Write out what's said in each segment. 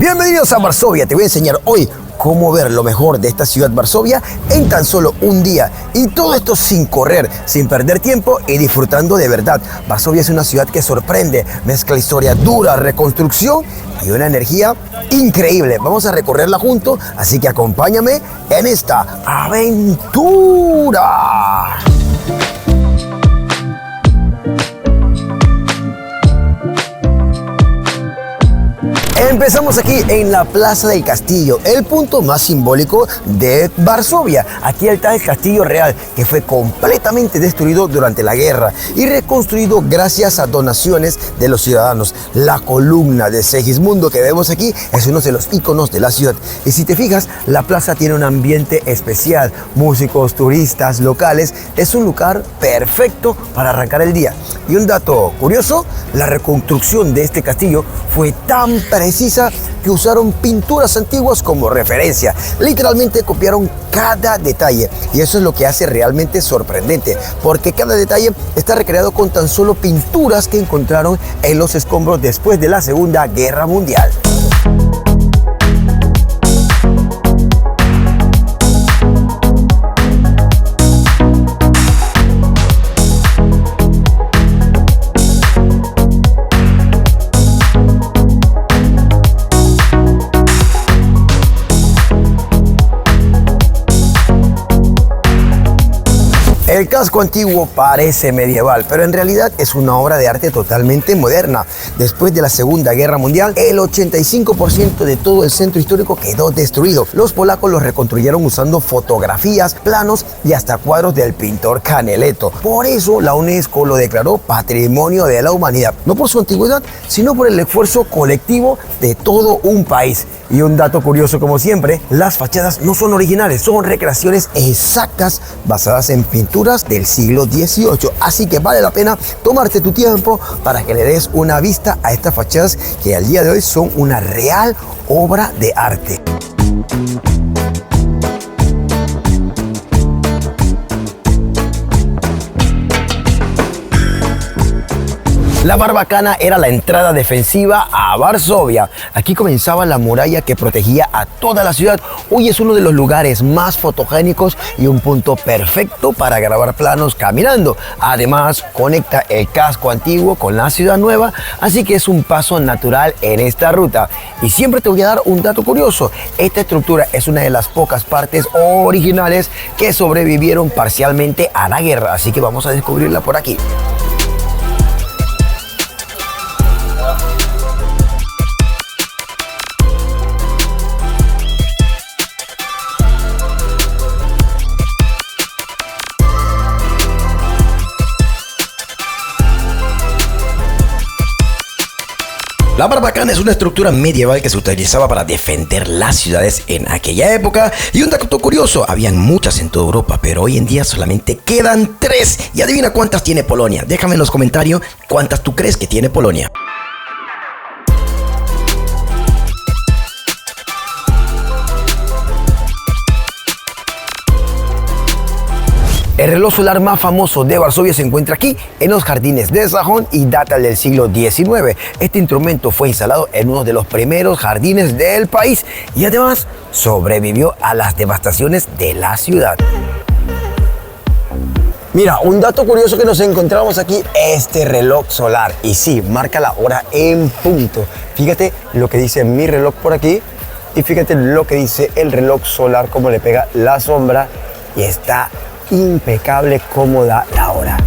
Bienvenidos a Varsovia, te voy a enseñar hoy cómo ver lo mejor de esta ciudad Varsovia en tan solo un día. Y todo esto sin correr, sin perder tiempo y disfrutando de verdad. Varsovia es una ciudad que sorprende, mezcla historia dura, reconstrucción y una energía increíble. Vamos a recorrerla juntos, así que acompáñame en esta aventura. Empezamos aquí en la Plaza del Castillo, el punto más simbólico de Varsovia. Aquí está el Castillo Real, que fue completamente destruido durante la guerra y reconstruido gracias a donaciones de los ciudadanos. La columna de Segismundo que vemos aquí es uno de los iconos de la ciudad. Y si te fijas, la plaza tiene un ambiente especial. Músicos, turistas, locales. Es un lugar perfecto para arrancar el día. Y un dato curioso, la reconstrucción de este castillo fue tan precisa que usaron pinturas antiguas como referencia. Literalmente copiaron cada detalle y eso es lo que hace realmente sorprendente, porque cada detalle está recreado con tan solo pinturas que encontraron en los escombros después de la Segunda Guerra Mundial. El casco antiguo parece medieval, pero en realidad es una obra de arte totalmente moderna. Después de la Segunda Guerra Mundial, el 85% de todo el centro histórico quedó destruido. Los polacos lo reconstruyeron usando fotografías, planos y hasta cuadros del pintor Canaletto. Por eso la UNESCO lo declaró Patrimonio de la Humanidad, no por su antigüedad, sino por el esfuerzo colectivo de todo un país. Y un dato curioso como siempre, las fachadas no son originales, son recreaciones exactas basadas en pinturas del siglo XVIII. Así que vale la pena tomarte tu tiempo para que le des una vista a estas fachadas que al día de hoy son una real obra de arte. La Barbacana era la entrada defensiva a Varsovia. Aquí comenzaba la muralla que protegía a toda la ciudad. Hoy es uno de los lugares más fotogénicos y un punto perfecto para grabar planos caminando. Además, conecta el casco antiguo con la ciudad nueva, así que es un paso natural en esta ruta. Y siempre te voy a dar un dato curioso. Esta estructura es una de las pocas partes originales que sobrevivieron parcialmente a la guerra, así que vamos a descubrirla por aquí. La Barbacana es una estructura medieval que se utilizaba para defender las ciudades en aquella época. Y un dato curioso, habían muchas en toda Europa, pero hoy en día solamente quedan 3. Y adivina cuántas tiene Polonia. Déjame en los comentarios cuántas tú crees que tiene Polonia. El reloj solar más famoso de Varsovia se encuentra aquí, en los jardines de Sajón, y data del siglo XIX. Este instrumento fue instalado en uno de los primeros jardines del país y además sobrevivió a las devastaciones de la ciudad. Mira, un dato curioso que nos encontramos aquí, este reloj solar. Y sí, marca la hora en punto. Fíjate lo que dice mi reloj por aquí y fíjate lo que dice el reloj solar, cómo le pega la sombra y está impecable cómo da la hora.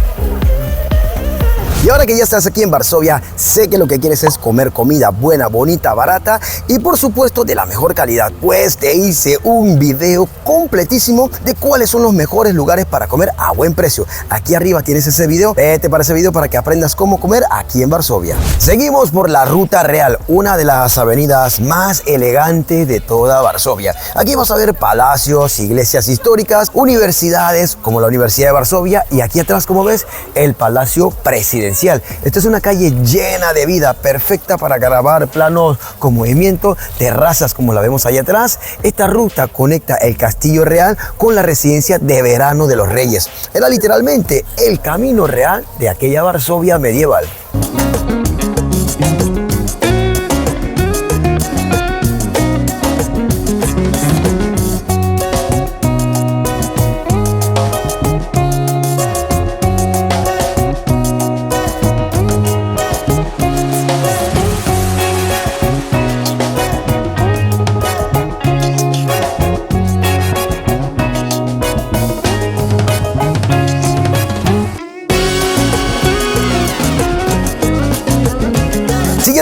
Y ahora que ya estás aquí en Varsovia, sé que lo que quieres es comer comida buena, bonita, barata y por supuesto de la mejor calidad. Pues te hice un video completísimo de cuáles son los mejores lugares para comer a buen precio. Aquí arriba tienes ese video, vete para ese video para que aprendas cómo comer aquí en Varsovia. Seguimos por la Ruta Real, una de las avenidas más elegantes de toda Varsovia. Aquí vas a ver palacios, iglesias históricas, universidades como la Universidad de Varsovia y aquí atrás, como ves, el Palacio Presidencial. Esta es una calle llena de vida, perfecta para grabar planos con movimiento, terrazas como la vemos allá atrás. Esta ruta conecta el Castillo Real con la residencia de verano de los reyes. Era literalmente el camino real de aquella Varsovia medieval.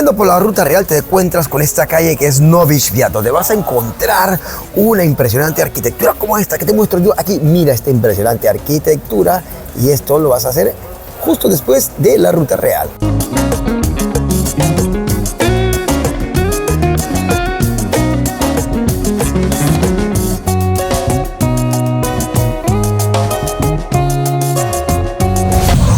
Caminando por la Ruta Real te encuentras con esta calle que es Novi Sviat, donde vas a encontrar una impresionante arquitectura como esta que te muestro yo aquí. Mira esta impresionante arquitectura y esto lo vas a hacer justo después de la Ruta Real.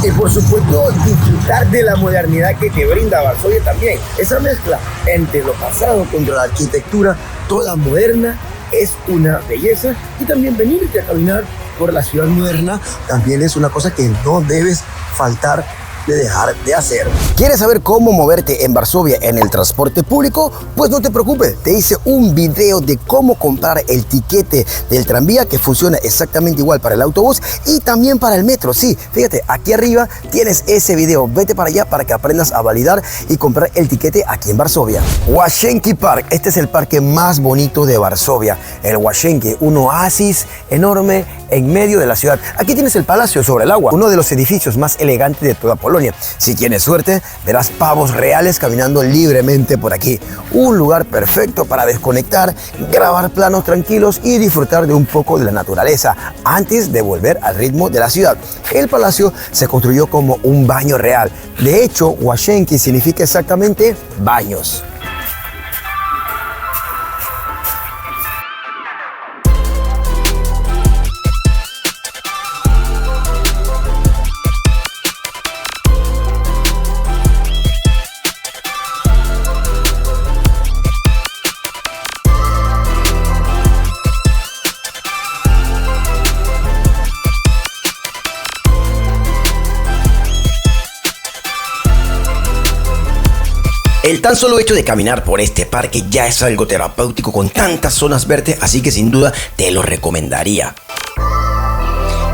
Y por supuesto disfrutar de la modernidad que te brinda Varsovia también. Esa mezcla entre lo pasado contra la arquitectura toda moderna es una belleza, y también venirte a caminar por la ciudad moderna también es una cosa que no debes faltar de dejar de hacer. ¿Quieres saber cómo moverte en Varsovia en el transporte público? Pues no te preocupes, te hice un video de cómo comprar el tiquete del tranvía que funciona exactamente igual para el autobús y también para el metro. Sí, fíjate, aquí arriba tienes ese video. Vete para allá para que aprendas a validar y comprar el tiquete aquí en Varsovia. Łazienki Park, este es el parque más bonito de Varsovia. El Łazienki, un oasis enorme en medio de la ciudad. Aquí tienes el Palacio sobre el Agua, uno de los edificios más elegantes de toda Polonia. Si tienes suerte, verás pavos reales caminando libremente por aquí. Un lugar perfecto para desconectar, grabar planos tranquilos y disfrutar de un poco de la naturaleza antes de volver al ritmo de la ciudad. El palacio se construyó como un baño real. De hecho, Łazienki significa exactamente baños. El tan solo hecho de caminar por este parque ya es algo terapéutico con tantas zonas verdes, así que sin duda te lo recomendaría.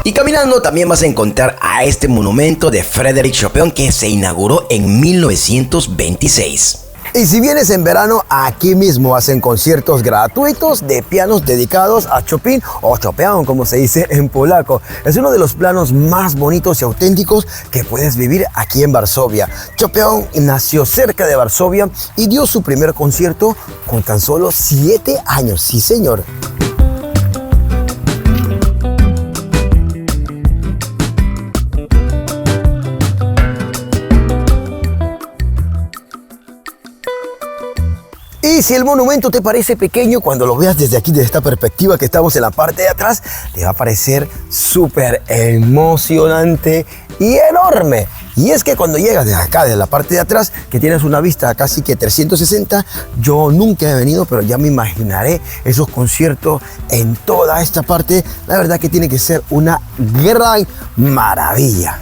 Y caminando también vas a encontrar a este monumento de Frédéric Chopin que se inauguró en 1926. Y si vienes en verano, aquí mismo hacen conciertos gratuitos de pianos dedicados a Chopin o Chopin, como se dice en polaco. Es uno de los planos más bonitos y auténticos que puedes vivir aquí en Varsovia. Chopin nació cerca de Varsovia y dio su primer concierto con tan solo 7 años. Sí, señor. Y si el monumento te parece pequeño, cuando lo veas desde aquí, desde esta perspectiva que estamos en la parte de atrás, te va a parecer súper emocionante y enorme. Y es que cuando llegas de acá, de la parte de atrás, que tienes una vista casi que 360, yo nunca he venido, pero ya me imaginaré esos conciertos en toda esta parte. La verdad que tiene que ser una gran maravilla.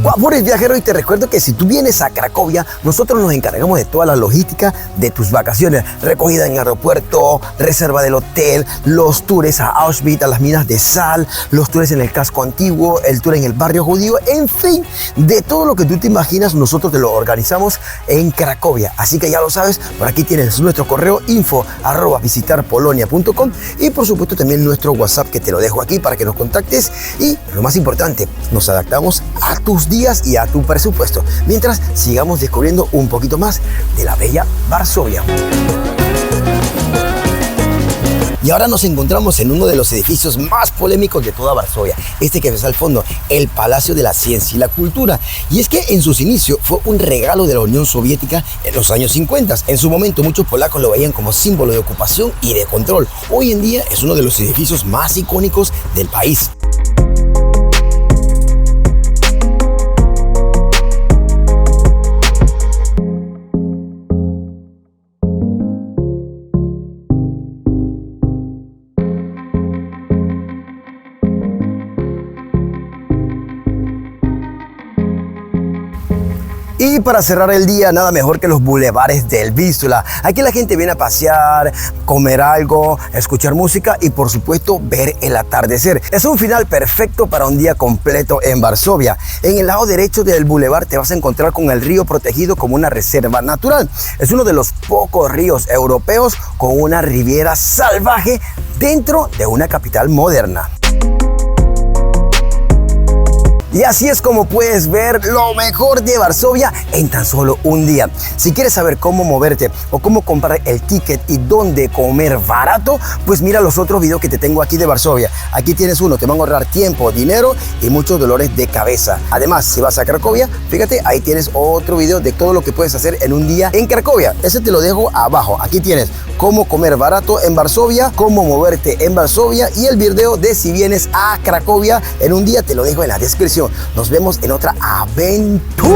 Guapures viajero, y te recuerdo que si tú vienes a Cracovia, nosotros nos encargamos de toda la logística de tus vacaciones. Recogida en aeropuerto, reserva del hotel, los tours a Auschwitz, a las minas de sal, los tours en el casco antiguo, el tour en el barrio judío, en fin, de todo lo que tú te imaginas, nosotros te lo organizamos en Cracovia. Así que ya lo sabes, por aquí tienes nuestro correo info@visitarpolonia.com y por supuesto también nuestro WhatsApp, que te lo dejo aquí para que nos contactes. Y lo más importante, nos adaptamos a tus días y a tu presupuesto, mientras sigamos descubriendo un poquito más de la bella Varsovia. Y ahora nos encontramos en uno de los edificios más polémicos de toda Varsovia, este que ves al fondo, el Palacio de la Ciencia y la Cultura. Y es que en sus inicios fue un regalo de la Unión Soviética en los años 50. En su momento muchos polacos lo veían como símbolo de ocupación y de control. Hoy en día es uno de los edificios más icónicos del país. Y para cerrar el día, nada mejor que los bulevares del Vístula. Aquí la gente viene a pasear, comer algo, escuchar música y por supuesto ver el atardecer. Es un final perfecto para un día completo en Varsovia. En el lado derecho del bulevar te vas a encontrar con el río protegido como una reserva natural. Es uno de los pocos ríos europeos con una riviera salvaje dentro de una capital moderna. Y así es como puedes ver lo mejor de Varsovia en tan solo un día. Si quieres saber cómo moverte o cómo comprar el ticket y dónde comer barato, pues mira los otros videos que te tengo aquí de Varsovia. Aquí tienes uno, te van a ahorrar tiempo, dinero y muchos dolores de cabeza. Además, si vas a Cracovia, fíjate, ahí tienes otro video de todo lo que puedes hacer en un día en Cracovia. Ese te lo dejo abajo. Aquí tienes cómo comer barato en Varsovia, cómo moverte en Varsovia y el video de si vienes a Cracovia en un día te lo dejo en la descripción. Nos vemos en otra aventura.